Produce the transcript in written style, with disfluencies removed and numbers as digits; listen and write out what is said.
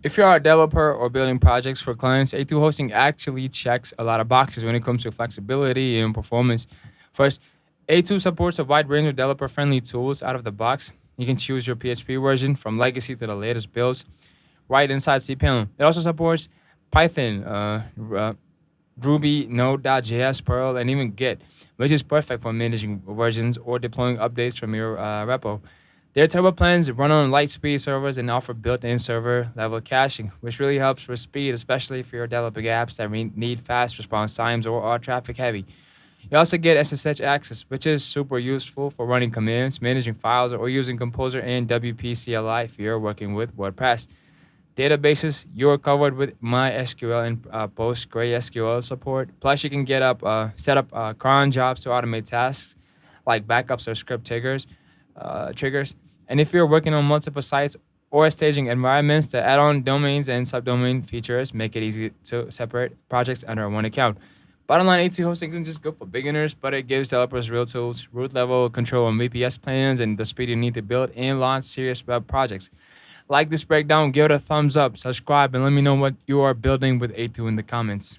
If you're a developer or building projects for clients, A2 hosting actually checks a lot of boxes when it comes to flexibility and performance. First, A2 supports a wide range of developer friendly tools out of the box. You can choose your PHP version from legacy to the latest builds right inside cPanel. It also supports Python, Ruby, Node.js, Perl, and even Git, which is perfect for managing versions or deploying updates from your repo. Their turbo plans run on light speed servers and offer built-in server level caching, which really helps with speed, especially if you're developing apps that need fast response times or are traffic heavy. You also get SSH access, which is super useful for running commands, managing files, or using Composer and WP CLI if you're working with WordPress. Databases, you're covered with MySQL and PostgreSQL support. Plus, you can set up cron jobs to automate tasks like backups or script triggers. And if you're working on multiple sites or staging environments, the add-on domains and subdomain features make it easy to separate projects under one account. Bottom line, A2 hosting isn't just good for beginners, but it gives developers real tools, root level control on VPS plans, and the speed you need to build and launch serious web projects. Like this breakdown, give it a thumbs up, subscribe, and let me know what you are building with A2 in the comments.